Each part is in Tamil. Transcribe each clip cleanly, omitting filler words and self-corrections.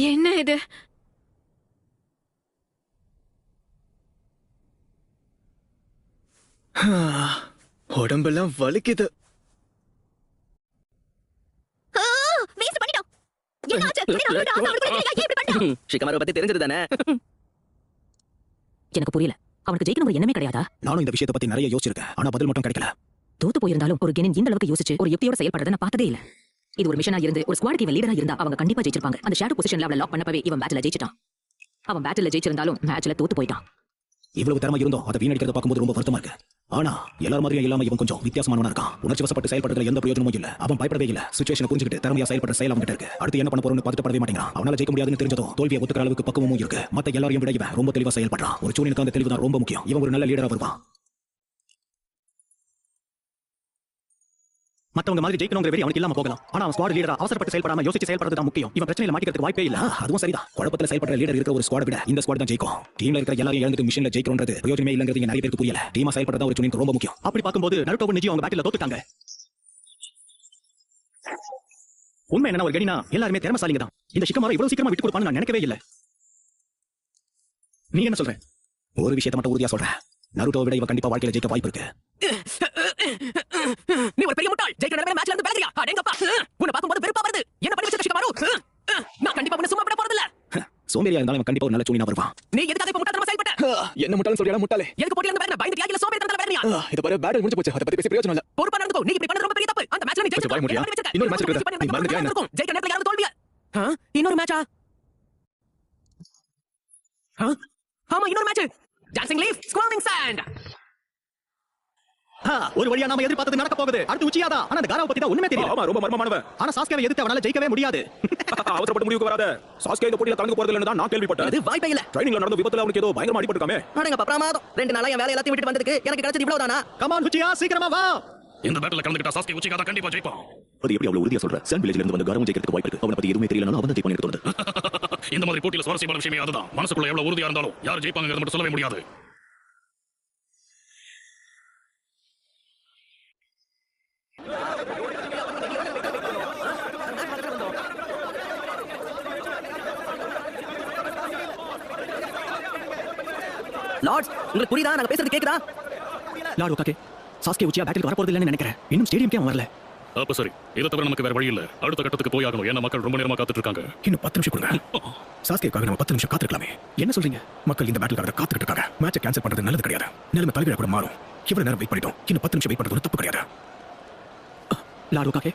என்ன இது? உடம்பெல்லாம் வலிக்குது. ஷிகமாரை பத்தி தெரிஞ்சது தானே? எனக்கு புரியல. அவனுக்கு ஜெயிக்கணும் எண்ணமே கிடையாதா? நானும் இந்த விஷயத்தை பத்தி நிறைய யோசிச்சிருக்கேன். ஆனா பதில் மட்டும் கிடைக்கல. தோத்து போயிருந்தாலும் ஒரு கெனின் இந்த அளவுக்கு யோசிச்சு ஒரு யுக்தியோட செயல்படுறத நான் பார்த்ததே இல்ல. இது ஒரு மிஷனா இருந்து ஒரு ஸ்குவாடுக்கு இவன் லீடரா இருந்தா அவங்க கண்டிப்பா ஜெயிச்சிருப்பாங்க. அந்த ஷேடோ பொசிஷன்ல அவளை லாக் பண்ணப்பவே இவன் பேட்டில் ஜெயிச்சிட்டான். அவன் பேட்டில் ஜெயிச்சிருந்தாலும் மேட்ச்ல தோத்து போயிட்டான். இவ்வளவு திறமை இருந்தோம் அதை வீணடிக்கிறத பார்க்கும்போது ரொம்ப வருத்தமா இருக்கு. ஆனா எல்லாரும் மாதிரியும் இல்லாம இவன் கொஞ்சம் வித்தியாசமானவனா இருக்கான். உணர்ச்சி வசப்பட்டு செயல்படுறதுல எந்த பிரயோஜனமும் இல்ல. அவன் பயப்படவே இல்ல. சிச்சுவேஷனை புரிஞ்சுக்கிட்டு திறமையா செயல்படுற செயல் அவன்கிட்ட இருக்கு. அடுத்து என்ன பண்ண போறோம்னு பதட்டப்படவே மாட்டேங்கிறான். அவனால ஜெயிக்க முடியாதுன்னு தெரிஞ்சதும் தோல்வியை ஒத்துக்கிற அளவுக்கு பக்குவமும் இருக்கு. மத்த எல்லாரையும் விட இவன் ரொம்ப தெளிவா செயல்படுறான். ஒரு சூரியனுக்கு அந்த தெளிவு தான் ரொம்ப முக்கியம். இவன் ஒரு நல்ல லீடரா வருவான். மத்தவங்க மாதிரி ஜெயிக்கணுங்கிற வெறி அவனுக்கு இல்லாம போகலாம். ஆனா அவன் ஸ்குவாட் லீடரா அவசரப்பட்டு செயல்படாம யோசிச்சு செயல்படுறது தான் முக்கியம். இவன் பிரச்சனையில மாட்டிக்கிறதுக்கு வாய்ப்பே இல்ல. அதுவும் சரிதான். குழப்பத்துல செயல்படுற லீடர் இருக்கிற ஒரு ஸ்குவாட் விட இந்த ஸ்குவாட் தான் ஜெயிக்கும். டீம்ல இருக்கிற எல்லாரையும் இழந்துட்டு மிஷன்ல ஜெயிக்கணும்ன்றது பிரயோஜனமே இல்லங்கிறது நிறைய பேருக்கு புரியல. டீமா செயல்படுறதா ஒரு சூரியனுக்கு ரொம்ப முக்கியம். அப்படி பார்க்கும்போது நருட்டோவும் நிஜியும் அவங்க பேட்டில தோத்துட்டாங்க. உண்மை என்ன, ஒரு கெனினா எல்லாருமே திறமைசாலிங்க தான். இந்த ஷிகமாரை இவ்வளவு சீக்கிரமா விட்டு கொடுப்பான்னு நான் நினைக்கவே இல்ல. நீ என்ன சொல்ற? ஒரு விஷயத்தை மட்டும் உறுதியா சொல்றேன். நருட்டோ விட இவ கண்டிப்பா வாழ்க்கையில ஜெயிக்க வாய்ப்பு இருக்கு. நீ ஒரு பெரிய முட்டாள். ஜெயிக்கிற நேரமே மேட்ச்ல இருந்து விலகியா? அடேங்கப்பா. உன்னை பாக்கும்போது வெறுப்பா வருது. என்ன பண்ணி வச்சிருக்க ஷிகமாரு? நான் கண்டிப்பா உன்னை சும்மா விட போறது இல்ல. சோம்பேறியா இருந்தாலும் இவன் கண்டிப்பா ஒரு நல்ல சூரியனா வருவான். நீ எதுக்காக இப்ப முட்டாள்தனமா செயல்பட்ட? என்ன முட்டாள்னு சொல்றியா? முட்டாளே. எதுக்கு போட்டில இருந்து வரணும்? பயந்துட்டியா இல்ல சோம்பேறித்தனத்துல வரணியா? இத பாரு, பேட்டில் முடிஞ்சு போச்சு. அத பத்தி பேசி பிரயோஜனம் இல்ல. பொறுப்பா நடந்துக்கோ. நீ இப்படி பண்ணது ரொம்ப பெரிய தப்பு. அந்த மேட்ச்ல நீ கொஞ்சம் வாய் மூடியா? இன்னொரு மேட்ச் இருக்கு. நீ மறந்துட்டியா என்ன? ஜெயிக்கிற நேரத்துல யாராவது தோல்வியா? இன்னொரு மேட்சா? ஆமா, இன்னொரு match. Dancing leaf, squirming sand. ஒரு வழியா நாம எதிர்பார்த்தது நடக்க போகுது. அடுத்து உச்சியாதா. ஆனா அந்த காராவை பத்தி தான் ஒண்ணுமே தெரியல. ஆமா, ரொம்ப மர்மமானவன். ஆனா சாஸ்கேவை எதிர்த்து அவனால ஜெயிக்கவே முடியாது. அவசரப்பட்டு முடிவுக்கு வராத. சாஸ்கே இந்த போட்டியில கலந்து போறது இல்லன்னு தான் நான் கேள்விப்பட்டேன். அது வாய்ப்பே இல்ல. ட்ரைனிங்ல நடந்த விபத்துல அவனுக்கு ஏதோ பயங்கரமா அடிபட்டுருக்காமே. அடங்கப்பா பிரமாதம். 2 நாளா என் வேலை எல்லாத்தையும் விட்டுட்டு வந்ததுக்கு எனக்கு கிடைச்சது இவ்வளவுதானா? கம் ஆன் உச்சியா, சீக்கிரமா வா. இந்த பேட்டில் கலந்துக்கிட்டா சாஸ்கே உச்சிகா தான் கண்டிப்பா ஜெயிப்பான். அது எப்படி அவ்வளவு உறுதியா சொல்ற? சன் வில்லேஜ்ல இருந்து வந்து காரம் ஜெயிக்கிறதுக்கு வாய்ப்பு இருக்கு. அவனை பத்தி எதுவுமே தெரியலனாலும் அவன் தான் ஜெயிப்பான்னு எனக்கு தோணுது. இந்த மாதிரி போட்டியில சுவாரஸ்யமான விஷயமே அதுதான். மனசுக்குள்ள எவ்வளவு உறுதியா இருந்தாலும் யார் ஜெயிப்பாங்கிறது மட்டும் சொல்லவே முடியாது. லார்ட்ஸ், உங்களுக்கு புரியுதா? நான் பேசுறது கேக்குதா? Lord okay. சாஸ்கே உச்சியா பேட்டில் வர போறது இல்லன்னு நினைக்கிறேன். இன்னும் ஸ்டேடியம்க்கே அவன் வரல. அப்ப சரி, இதை தவிர நமக்கு வேற வழி இல்ல. அடுத்த கட்டத்துக்கு போய் ஆகணும். ஏன்னா மக்கள் ரொம்ப நேரமா காத்துட்டு இருக்காங்க. இன்னும் 10 நிமிஷம் கொடுங்க. சாஸ்கேக்காக நம்ம 10 நிமிஷம் காத்திருக்கலாமே. என்ன சொல்றீங்க? மக்கள் இந்த பேட்டிலுக்காக காத்துக்கிட்டு இருக்காங்க. மேட்சை கேன்சல் பண்றது நல்லது கிடையாது. நிலைமை தலைகீழ கூட மாறும். இவ்வளவு நேரம் வெயிட் பண்ணிட்டோம். இன்னும் 10 நிமிஷம் வெயிட் பண்றது தப்பு கிடையாது. Lord okay.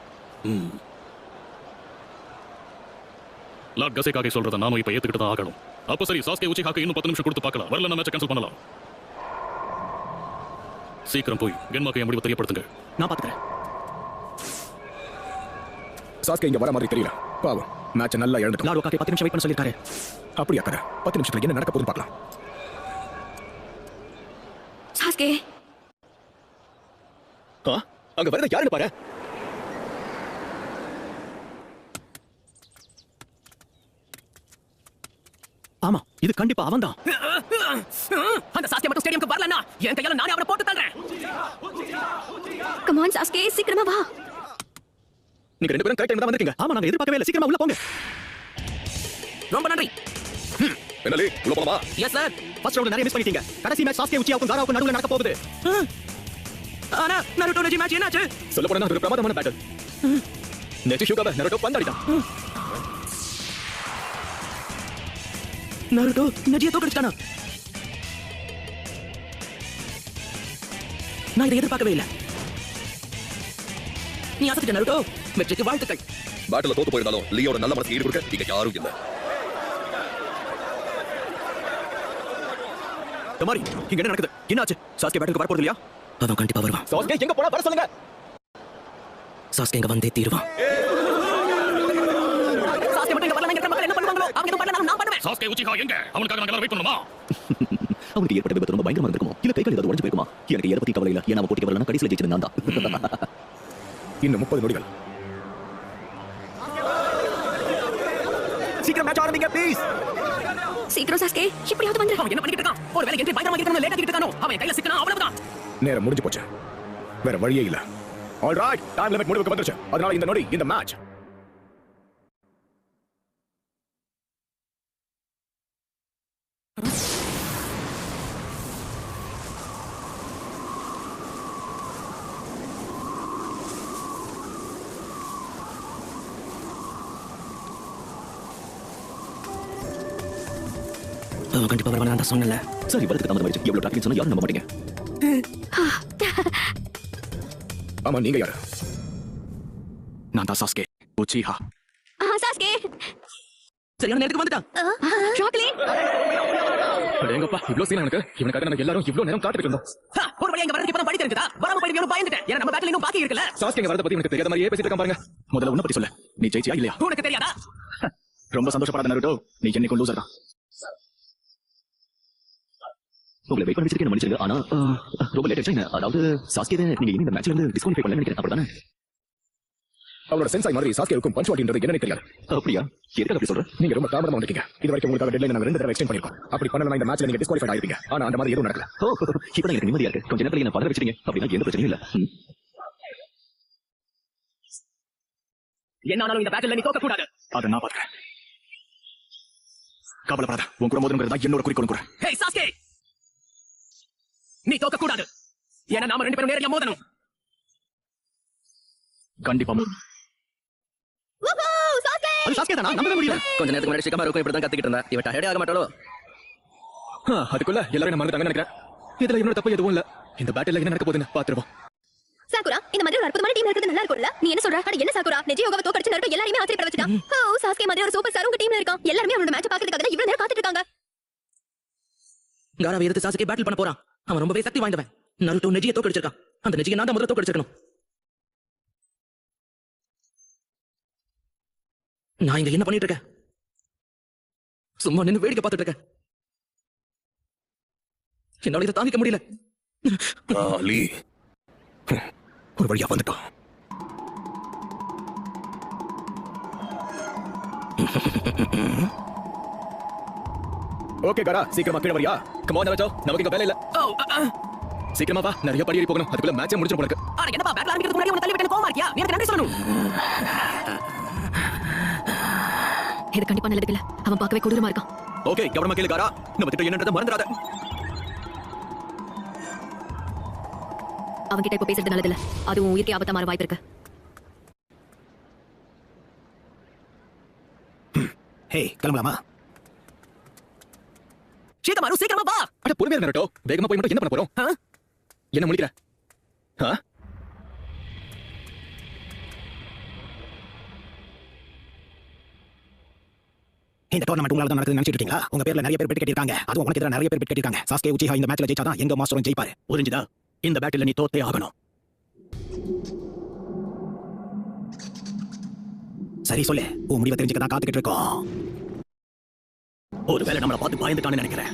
லார்ட் கசேகாகே சொல்றத நாம இப்ப ஏத்துக்கிட்டு தான் ஆகணும். அப்ப சரி, சாஸ்கே உச்சிகாக்கு இன்னும் 10 நிமிஷம் கொடுத்து பார்க்கலாம். வரல நம்ம மேட்சை கேன்சல் பண்ணலாம். சீக்கிரம் போய் கென்மாக்கு என் முடிவை தெரியப்படுத்துங்க. நான் பாத்துக்கிறேன். சாஸ்கே இங்க வர மாதிரி தெரியல. பாவம், மேட்சை நல்லா இழந்துட்டோம். லார்ட் ஓகே 10 நிமிஷம் வெயிட் பண்ண சொல்லிருக்காரு. அப்படியா கதை? 10 நிமிஷத்துல என்ன நடக்க போகுதுன்னு பார்க்கலாம். சாஸ்கே, அங்க வரது யாருன்னு பாரு. ஆமா, இது கண்டிப்பா அவன்தான். அந்த சாஸ்கே மட்டும் ஸ்டேடியம்க்கு வரலனா என் கையால நானே அவனை போட்டு தள்ளுறேன். கம் ஆன் சாஸ்கே, சீக்கிரமா வா. நீங்க 2 பேரும் கரெக்ட் டைம்ல தான் வந்திருக்கீங்க. ஆமா, நாங்க எதிர்பார்க்கவே இல்ல. சீக்கிரமா உள்ள போங்க. ரொம்ப நன்றி. என்னலே, உள்ள போலாமா? Yes sir. ஃபர்ஸ்ட் ரவுண்ட்ல நிறைய மிஸ் பண்ணிட்டீங்க. கடைசி மேட்ச் சாஸ்கே உச்சியாவுக்கும் காராவுக்கும் நடுவுல நடக்க போகுது. ஆனா நருட்டோ நஜி மேட்ச் என்னாச்சு? சொல்ல போனா ஒரு பிரமாதமான பேட்டில். நெச்சி ஷூகாவை நருட்டோ பந்தாடிட்டான். நருட்டோ நஜியை தோக்கடிச்சிட்டானா? நான் இதை எதிர்பார்க்கவே இல்லை. நீ அசத்திட்ட நருட்டோ. வெற்றிக்கு வாழ்த்துக்கள். பேட்டில் தோத்து போயிருந்தாலும் லியோட நல்ல மனசு ஈடு கொடுக்க இங்க யாரும் இல்ல. தமாரி, இங்க என்ன நடக்குது? என்னாச்சு? சாஸ்கே பேட்டிலுக்கு வர போறது இல்லையா? அவன் கண்டிப்பா வருவான். சாஸ்கே எங்க போனா வர சொல்லுங்க. சாஸ்கே இங்க வந்தே தீருவான். சாஸ்கே மட்டும் இங்க வரலனா இங்க மக்கள் என்ன பண்ணுவாங்களோ? அவங்க எதுவும் பண்ணலனாலும் நான் பண்ணுவேன். சாஸ்கே உச்சிகா எங்க? அவனுக்காக நாங்க எல்லாரும் வெயிட் பண்ணணுமா? அவனுக்கு ஏற்பட்ட விபத்து ரொம்ப பயங்கரமா இருந்திருக்குமோ? இல்ல கைகள் ஏதாவது உடைஞ்சு போயிருக்குமா? எனக்கு எதை பத்தி கவலை இல்ல. ஏன்னா போட்டிக்கு வரலனா கடைசில ஜெயிச்சது நான் தான். இன்னும் 30 நொடிகள். சீக்கிரம் மேட்ச் ஆரம்பிங்க ப்ளீஸ். சீக்கிரம் சாஸ்கே எப்படியாவது வந்து அவன் என்ன பண்ணிட்டு இருக்கான் ஒரு வேலை என்ட்ரி பயங்கரமா இருக்கணும் லேட் ஆகிட்டு இருக்கானோ அவன் கையில சிக்கனா அவ்வளவுதான் நேரம் முடிஞ்சு போச்சு வேற வழியே இல்ல ஆல்ரைட் டைம் லிமிட் முடிவுக்கு வந்துருச்சு அதனால இந்த நொடி இந்த மேட்ச் கண்டிப்பா வருவாங்க நான் சொன்னல சரி வரதுக்கு தாமதமாயிடுச்சு எவ்வளவு டிராஃபிக் சொன்னா யாரும் நம்ப மாட்டீங்க ஆமா நீங்க யாரு நான் தான் சாஸ்கே உச்சிஹா சாஸ்கே சரியான நேரத்துக்கு வந்துட்டான் சாக்லேட் அடேங்கப்பா இவ்ளோ சீன் எனக்கு இவனுக்காக நம்ம எல்லாரும் இவ்ளோ நேரம் காத்துட்டு இருந்தோம் ஒரு வழி அங்க வரதுக்கு இப்பதான் படி தெரிஞ்சதா வராம போயிடுவேன்னு பயந்துட்டேன் ஏன்னா நம்ம பேட்டில் இன்னும் பாக்கி இருக்குல்ல சாஸ்கே வரத பத்தி எனக்கு தெரியாத மாதிரியே பேசிட்டு இருக்கான் பாருங்க முதல்ல உன்ன பத்தி சொல்லு நீ ஜெயிச்சியா இல்லையா உனக்கு தெரியாதா ரொம்ப சந்தோஷப்படாத நருட்டோ நீ என்னைக்கும் லூசர் தான் உங்களை வெயிட் பண்ணி வச்சிருக்கேன் மன்னிச்சிருங்க ஆனா ரொம்ப லேட் ஆயிடுச்சு அதாவது சாஸ்கே நீங்க இனி இந்த மேட்ச்ல இருந்து டிஸ்குவாலிஃபை பண்ணல நினைக்கிறேன் அப்படிதானே அவளோட சென்சாய் மாதிரி சாஸ்கேவுக்கும் பஞ்சுவாலின்றது என்னன்னு தெரியாது அப்படியா எதுக்கு அப்படி சொல்ற நீங்க ரொம்ப தாமதமா வந்திருக்கீங்க இது வரைக்கும் உங்களுக்காக டெட்லைன் நாங்க 2 தடவை எக்ஸ்டெண்ட் பண்ணிருக்கோம் அப்படி பண்ணலனா இந்த மேட்ச்ல நீங்க டிஸ்குவாலிஃபை ஆயிருப்பீங்க ஆனா அந்த மாதிரி எதுவும் நடக்கல இப்போ எனக்கு நிம்மதியா இருக்கு கொஞ்ச நேரத்துல என்ன பதற வச்சிட்டீங்க அப்படின்னா எந்த பிரச்சனையும் இல்ல என்ன ஆனாலும் இந்த பேட்டில் நீ தோக்க கூடாது அதை நான் பாத்துறேன் கவலைப்படாத உன் கூட மோதுங்கிறது தான் என்னோட குறிக்கோள் கூட ஹே சாஸ்கே நீ தோக்க கூடாது ஏன்னா நாம 2 பேரும் நேரடியா மோதணும் கண்டிப்பா மோதும். அது சாஸ்கே தானா நம்பவே முடியல கொஞ்ச நேரத்துக்கு முன்னாடி சிக்கமா இருக்கும் இப்படி தான் கத்திக்கிட்டு இருந்தா இவ டயர்டே ஆக மாட்டாளோ அதுக்குள்ள எல்லாரும் நான் மறந்துட்டாங்கன்னு நினைக்கிறேன் இதுல என்னோட தப்பு எதுவும் இல்ல இந்த பேட்டில் என்ன நடக்க போகுதுன்னு பாத்துருவோம் சாக்குரா இந்த மாதிரி ஒரு அற்புதமான டீம் இருக்கிறது நல்லா இருக்கும்ல நீ என்ன சொல்ற அட என்ன சாக்குரா நெஜி யோகாவை தோக்கடிச்சு நருட்டோ எல்லாரையுமே ஆச்சரியப்பட வச்சிட்டான் ஓ சாஸ்கே மாதிரி ஒரு சூப்பர் ஸ்டார் உங்க டீம்ல இருக்கான் எல்லாரும் அவனோட மேட்ச் பாக்கிறதுக்காக தான் இவ்வளவு நேரம் காத்துட்டு இருக்காங்க காராவை எடுத்து சாசுக்கே பேட்டில் பண்ண போறான் அவன் ரொம்பவே சக்தி வாய்ந்தவன் நருட்டோ நெஜியை தோக்கடிச்சிருக்கான் அந்த நெஜியை நான் தான் முதல்ல தோக்கடிச்சிருக்கணும் நான் இங்க என்ன பண்ணிட்டு இருக்கேன் சும்மா நின்னு வேடிக்கை பார்த்துட்டு இருக்கேன் என்னால இதை தாங்கிக்க முடியல ஆலி ஒரு வழியா வந்துட்டோம் ஓகே காரா சீக்கிரமா கீழ வரியா கமான் நரட்டோ நமக்கு இங்க வேலை இல்ல சீக்கிரமா வா நிறைய படி ஏறி போகணும் அதுக்குள்ள மேட்சே முடிச்சிரும் போல இருக்கு ஆனா என்னப்பா பேட்டில் ஆரம்பிக்கிறதுக்கு முன்னாடி உன்னை தள்ளி விட்டு கோவமா இருக்கியா நீ எனக்கு நன்றி சொல்லணும் இது கண்டிப்பா நல்லது இல்ல அவன் பார்க்கவே கொடூரமா இருக்கான் ஓகே கவனமா கேளு காரா நம்ம திட்டம் என்னன்றதை மறந்துடாத அவன் கிட்ட இப்ப பேசுறது நல்லது இல்ல அதுவும் உயிருக்கு ஆபத்தா மாற வாய்ப்பு இருக்கு ஹே கிளம்பலாமா சீக்கிரமா சீக்கிரமா வா அட பொறுமையா நரட்டோ வேகமா போய் மட்டும் என்ன பண்ண போறோம் என்ன முடிக்கிற இந்த டோர்னமெண்ட் உங்களால தான் நடக்குதுன்னு நினைச்சிட்டு இருக்கீங்களா உங்க பேர்ல நிறைய பேர் பெட் கட்டிருக்காங்க அதுவும் உனக்கு எதிராக நிறைய பேர் பெட் கட்டிருக்காங்க சாஸ்கே உச்சிஹா இந்த மேட்ச்ல ஜெயிச்சாதான் எங்க மாஸ்டரும் ஜெயிப்பாரு புரிஞ்சுதா இந்த பேட்டில் நீ தோத்தே ஆகணும் சரி சொல்லு உன் முடிவை தெரிஞ்சுக்க தான் காத்துக்கிட்டு இருக்கோம் ஒருவேளை நம்மளை பார்த்து பயந்துட்டான்னு நினைக்கிறேன்